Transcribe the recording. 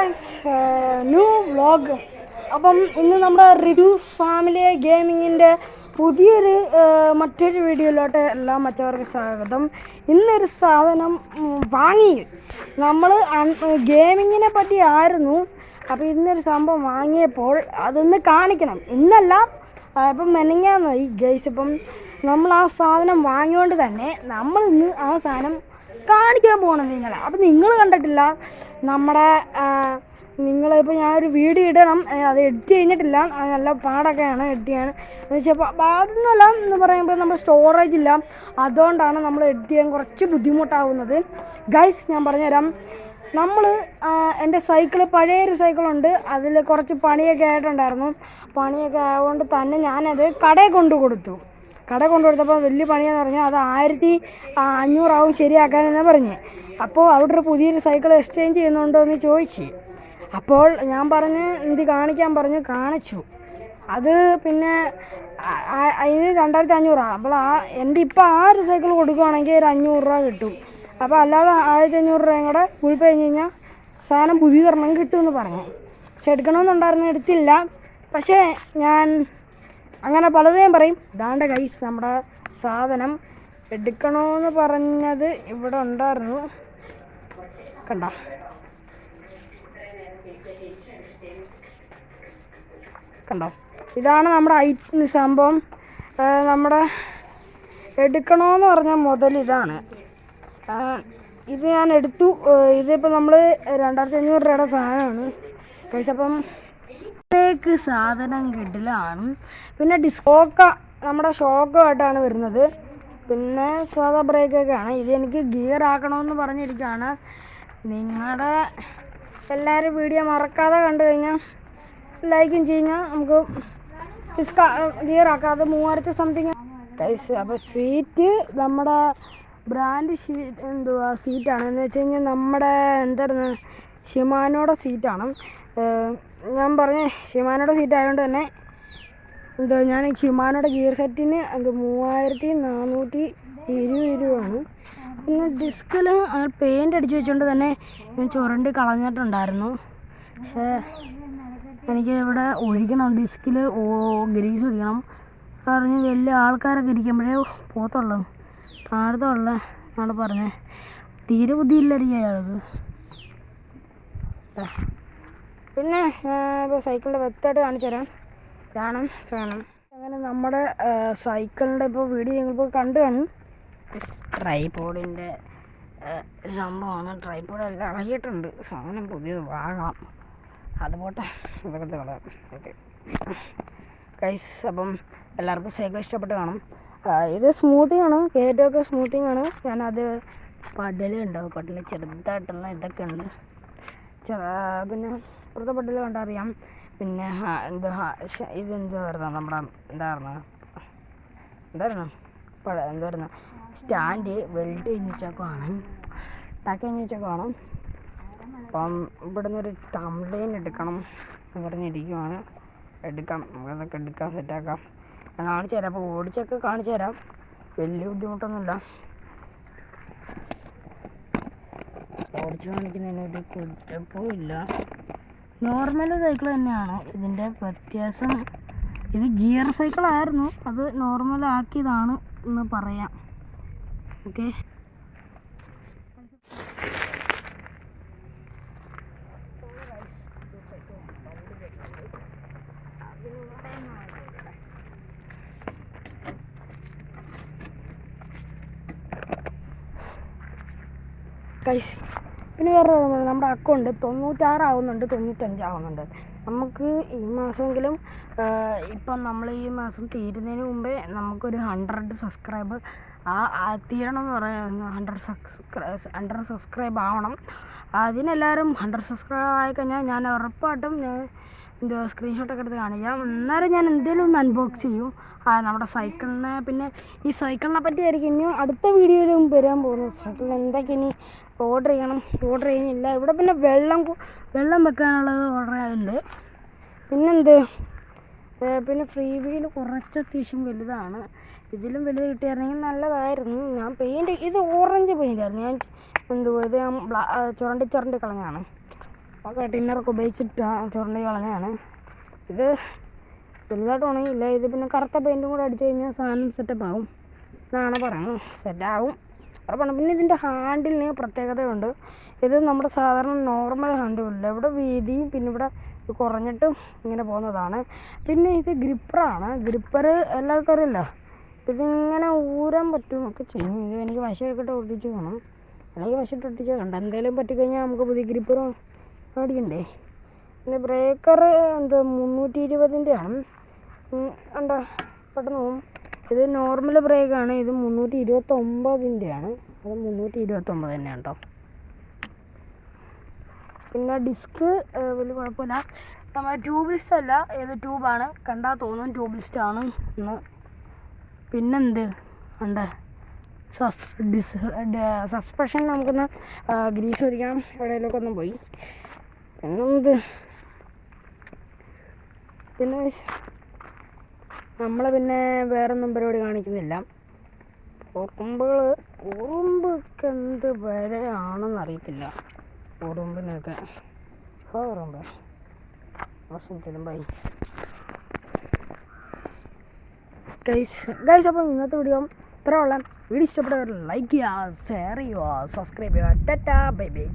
Guys, new vlog. അപ്പം ഇന്ന് നമ്മുടെ റിവ്യൂ ഫാമിലി ഗെയിമിങ്ങിൻ്റെ പുതിയൊരു മറ്റൊരു വീഡിയോയിലോട്ട് എല്ലാ മറ്റവർക്ക് സ്വാഗതം. ഇന്നൊരു സാധനം വാങ്ങി. നമ്മൾ ഗെയിമിങ്ങിനെ പറ്റി ആയിരുന്നു. അപ്പോൾ ഇന്നൊരു സംഭവം വാങ്ങിയപ്പോൾ അതൊന്ന് കാണിക്കണം. ഇന്നല്ല, ഇപ്പം മെനങ്ങാന്നായി ഗൈസ്. ഇപ്പം നമ്മൾ ആ സാധനം വാങ്ങിയോണ്ട് തന്നെ നമ്മൾ ഇന്ന് ആ സാധനം കാണിക്കാൻ പോകണം നിങ്ങളെ. അപ്പം നിങ്ങൾ കണ്ടിട്ടില്ല നമ്മുടെ നിങ്ങളിപ്പോൾ ഞാനൊരു വീഡിയോ ഇടണം, അത് എഡിറ്റ് കഴിഞ്ഞിട്ടില്ല. അത് നല്ല പാടൊക്കെയാണ് എഡിറ്റ് ചെയ്യാൻ. എന്ന് വെച്ചാൽ അതൊന്നുമല്ല എന്ന് പറയുമ്പോൾ നമ്മൾ സ്റ്റോറേജ് ഇല്ല, അതുകൊണ്ടാണ് നമ്മൾ എഡിറ്റ് ചെയ്യാൻ കുറച്ച് ബുദ്ധിമുട്ടാവുന്നത്. ഗൈസ്, ഞാൻ പറഞ്ഞുതരാം. നമ്മൾ എൻ്റെ സൈക്കിള്, പഴയൊരു സൈക്കിളുണ്ട്, അതിൽ കുറച്ച് പണിയൊക്കെ ആയിട്ടുണ്ടായിരുന്നു. പണിയൊക്കെ ആയതുകൊണ്ട് തന്നെ ഞാനത് കടയിൽ കൊടുത്തു. കടയിൽ കൊടുത്തപ്പോൾ വലിയ പണിയെന്ന് പറഞ്ഞാൽ അത് 1500 ശരിയാക്കാനെന്ന് പറഞ്ഞ്. അപ്പോൾ അവിടെ ഒരു പുതിയൊരു സൈക്കിൾ എക്സ്ചേഞ്ച് ചെയ്യുന്നുണ്ടോ എന്ന് ചോദിച്ച്. അപ്പോൾ ഞാൻ പറഞ്ഞ് ഇത് കാണിക്കാൻ പറഞ്ഞു, കാണിച്ചു. അത് പിന്നെ അതിന് 2500. അപ്പോൾ എൻ്റെ ഇപ്പോൾ ആ ഒരു സൈക്കിൾ കൊടുക്കുകയാണെങ്കിൽ ഒരു 500 രൂപ കിട്ടും. അപ്പോൾ അല്ലാതെ 1500 രൂപയും കൂടെ ഫുൾ പേ കഴിഞ്ഞ് കഴിഞ്ഞാൽ സാധനം പുതിയതൊരെണ്ണം കിട്ടുമെന്ന് പറഞ്ഞു. പക്ഷെ എടുക്കണമെന്നുണ്ടായിരുന്നു, എടുത്തില്ല. പക്ഷേ ഞാൻ അങ്ങനെ പലതേയും പറയും. ഇതാണ്ട് ഗൈസ്, നമ്മുടെ സാധനം എടുക്കണമെന്ന് പറഞ്ഞത് ഇവിടെ ഉണ്ടായിരുന്നു. കണ്ടോ, കണ്ടോ, ഇതാണ് നമ്മുടെ സംഭവം. നമ്മുടെ എടുക്കണമെന്ന് പറഞ്ഞ മുതൽ ഇതാണ്. ഇത് ഞാൻ എടുത്തു. ഇതിപ്പോൾ നമ്മൾ 2500 രൂപയുടെ സാധനമാണ് ഗൈസ്. അപ്പം ബ്രേക്ക് സാധനം കിട്ടിലാണ്. പിന്നെ നമ്മുടെ ഷോക്കുമായിട്ടാണ് വരുന്നത്. പിന്നെ സാധാ ബ്രേക്കൊക്കെയാണ്. ഇത് എനിക്ക് ഗിയർ ആക്കണമെന്ന് പറഞ്ഞിരിക്കുകയാണ്. നിങ്ങളുടെ എല്ലാവരും വീഡിയോ മറക്കാതെ കണ്ടു കഴിഞ്ഞാൽ ലൈക്കും ചെയ്യുക. നമുക്ക് ഗിയർ ആക്കാതെ 3000 സംതിങ് ഗൈസ്. അപ്പോൾ സീറ്റ് നമ്മുടെ ബ്രാൻഡ് സീറ്റാണ്. എന്ന് വെച്ച് കഴിഞ്ഞാൽ നമ്മുടെ എന്തായിരുന്നു, ഷിമാനോയുടെ സീറ്റാണ്. ഞാൻ പറഞ്ഞ ഷിമാനോയുടെ സീറ്റ് ആയതുകൊണ്ട് തന്നെ ഞാൻ ഷിമാനോയുടെ ഗിയർ സെറ്റിന് 3420 രൂപയാണ്. പിന്നെ ഡിസ്കിൽ പെയിൻ്റ് അടിച്ച് വെച്ചുകൊണ്ട് തന്നെ ഞാൻ ചുരണ്ടി കളഞ്ഞിട്ടുണ്ടായിരുന്നു. പക്ഷേ എനിക്ക് ഇവിടെ ഒഴിക്കണം, ഡിസ്കിൽ ഗ്രീസ് ഒഴിക്കണം. പറഞ്ഞ് വലിയ ആൾക്കാരൊക്കെ ഇരിക്കുമ്പോഴേ പോത്തുള്ളൂ, താഴത്തുള്ള ആണ് പറഞ്ഞത്. തീരെ ബുദ്ധിയില്ലായിരിക്കും അയാൾക്ക്. പിന്നെ ഇപ്പോൾ സൈക്കിളിൻ്റെ വ്യക്തമായിട്ട് കാണിച്ചു തരാം. സാധനം അങ്ങനെ നമ്മുടെ സൈക്കിളിൻ്റെ ഇപ്പോൾ വീഡിയോ നിങ്ങളിപ്പോൾ കണ്ടു കാണും. ട്രൈപോഡിൻ്റെ സംഭവമാണ്. ട്രൈപോഡ് എല്ലാം ഇളകിയിട്ടുണ്ട്. സാധനം പുതിയത് വാങ്ങാം. അതുപോട്ടെ, ഇതൊക്കെ കളയാം. ഓക്കെ ഗൈസ്, അപ്പം എല്ലാവർക്കും സൈക്കിൾ ഇഷ്ടപ്പെട്ട് കാണും. ഇത് സ്മൂത്തിങ് ആണ്, കയറ്റമൊക്കെ സ്മൂത്തിങ് ആണ്. ഞാനത് പടലുണ്ടാവും, പടല് ചെറുതായിട്ടൊന്ന് ഇതൊക്കെ ഉണ്ട്. പിന്നെ ഇപ്പുറത്തെ പടൽ കണ്ടറിയാം. പിന്നെ ഇതെന്തുവായിരുന്നു നമ്മുടെ എന്തായിരുന്നു സ്റ്റാൻഡ് വെൽഡ് കഴിഞ്ഞ് വെച്ചേക്കാണ്, ടക്ക് കഴിഞ്ഞ് വെച്ചേക്കാണ്. അപ്പം ഇവിടെ നിന്നൊരു ടംബ്ലൈൻ എടുക്കണം എന്ന് പറഞ്ഞിരിക്കുവാണ്. നമുക്കതൊക്കെ എടുക്കാം, സെറ്റാക്കാം. ഞാൻ കാണിച്ചു തരാം. അപ്പോൾ ഓടിച്ചൊക്കെ കാണിച്ചു തരാം. വലിയ ബുദ്ധിമുട്ടൊന്നുമില്ല. ഓടിച്ച് കാണിക്കുന്നതിന് ഒരു കുഴപ്പവും ഇല്ല. നോർമൽ സൈക്കിൾ തന്നെയാണ്. ഇതിൻ്റെ വ്യത്യാസം, ഇത് ഗിയർ സൈക്കിളായിരുന്നു, അത് നോർമലാക്കിയതാണ് എന്ന് പറയാം. Okay, guys. പിന്നെ വേറെ നമ്മുടെ അക്കൗണ്ട് 96 ആവുന്നുണ്ട്, 95 ആവുന്നുണ്ട്. നമുക്ക് ഈ മാസമെങ്കിലും ഇപ്പം നമ്മൾ ഈ മാസം തീരുന്നതിന് മുമ്പേ നമുക്കൊരു 100 സബ്സ്ക്രൈബ് തീരണം എന്ന് പറയുന്നത്. 100 സബ്സ്ക്രൈബ് ആവണം. അതിനെല്ലാവരും 100 സബ്സ്ക്രൈബ് ആയിക്കഴിഞ്ഞാൽ ഞാൻ ഉറപ്പായിട്ടും സ്ക്രീൻഷോട്ടൊക്കെ എടുത്ത് കാണിക്കാം. അന്നേരം ഞാൻ എന്തെങ്കിലും ഒന്ന് അൺബോക്സ് ചെയ്യും നമ്മുടെ സൈക്കിളിനെ. പിന്നെ ഈ സൈക്കിളിനെ പറ്റിയായിരിക്കും ഇനി അടുത്ത വീഡിയോയിലും വരാൻ പോകുന്നത്. സൈക്കിളിന് എന്തൊക്കെ ഇനി ഓർഡർ ചെയ്യുന്നില്ല. ഇവിടെ പിന്നെ വെള്ളം വെക്കാനുള്ളത് ഓർഡർ ചെയ്യുന്നുണ്ട്. പിന്നെ ഫ്രീ വീൽ കുറച്ച് അത്യാവശ്യം വലുതാണ്. ഇതിലും വലുത് കിട്ടിയായിരുന്നെങ്കിൽ നല്ലതായിരുന്നു. ഞാൻ പെയിൻറ്റ്, ഇത് ഓറഞ്ച് പെയിൻ്റായിരുന്നു. ഞാൻ ഇത് ഞാൻ ചുരണ്ടി കളഞ്ഞാണ്. ഒക്കെ ടിന്നറൊക്കെ ഉപയോഗിച്ചിട്ട് ചുരണ്ടി കളഞ്ഞാണ്. ഇത് വലുതായിട്ട് ഉണങ്ങിയില്ല. ഇത് പിന്നെ കറുത്ത പെയിൻറ്റും കൂടെ അടിച്ചു കഴിഞ്ഞാൽ സാധനം സെറ്റപ്പ് ആവും എന്നാണ് പറയുന്നത്. സെറ്റാവും ഉറപ്പാണ്. പിന്നെ ഇതിൻ്റെ ഹാൻഡിലിന് പ്രത്യേകതയുണ്ട്. ഇത് നമ്മുടെ സാധാരണ നോർമൽ ഹാൻഡിലില്ല. ഇവിടെ വീതിയും പിന്നെ ഇവിടെ കുറഞ്ഞിട്ടും ഇങ്ങനെ പോകുന്നതാണ്. പിന്നെ ഇത് ഗ്രിപ്പറാണ്. ഗ്രിപ്പർ എല്ലാവർക്കും അറിയില്ല. ഇതിങ്ങനെ ഊരാൻ പറ്റുമൊക്കെ ചെയ്യും. ഇത് എനിക്ക് വശമൊക്കെ ഒട്ടിച്ച് വേണം, അല്ലെങ്കിൽ വശമിട്ട് ഒട്ടിച്ച് കണ്ട എന്തെങ്കിലും പറ്റിക്കഴിഞ്ഞാൽ നമുക്ക് പുതിയ ഗ്രിപ്പർ മേടിക്കണ്ടേ. പിന്നെ ബ്രേക്കർ 320 ആണ്. എന്താ പെട്ടെന്ന് പോകും. ഇത് നോർമൽ ബ്രേക്കാണ്. ഇത് 329 ആണ്. അത് 329 തന്നെയാണ് കേട്ടോ. പിന്നെ ഡിസ്ക് വലിയ കുഴപ്പമില്ല. നമ്മൾ ട്യൂബ്ലിസ്റ്റ് അല്ല, ഏത് ട്യൂബാണ് കണ്ടാൽ തോന്നും ട്യൂബ്ലിസ്റ്റാണ് എന്ന്. പിന്നെന്ത് ഉണ്ട്, സസ്പെൻഷൻ നമുക്കൊന്ന് ഗ്രീസ് ഒഴിക്കണം. എവിടെയെങ്കിലുമൊക്കെ ഒന്ന് പോയി. പിന്നെന്ത്, പിന്നെ നമ്മൾ പിന്നെ വേറൊന്നും പരിപാടി കാണിക്കുന്നില്ല. ഉറുമ്പൊക്കെ എന്ത് വിലയാണെന്ന് അറിയത്തില്ല. ഉറുമ്പിനൊക്കെ ഉറുമ്പ് വർഷം ചെല്ലുമ്പോൾ ഗൈസ് അപ്പം ഇന്നത്തെ വീഡിയോ ഇത്ര ഉള്ള. വീഡിയോ ഇഷ്ടപ്പെട്ടവർ ലൈക്ക് ചെയ്യുക, ഷെയർ ചെയ്യുക, സബ്സ്ക്രൈബ് ചെയ്യുക. Tata bye bye.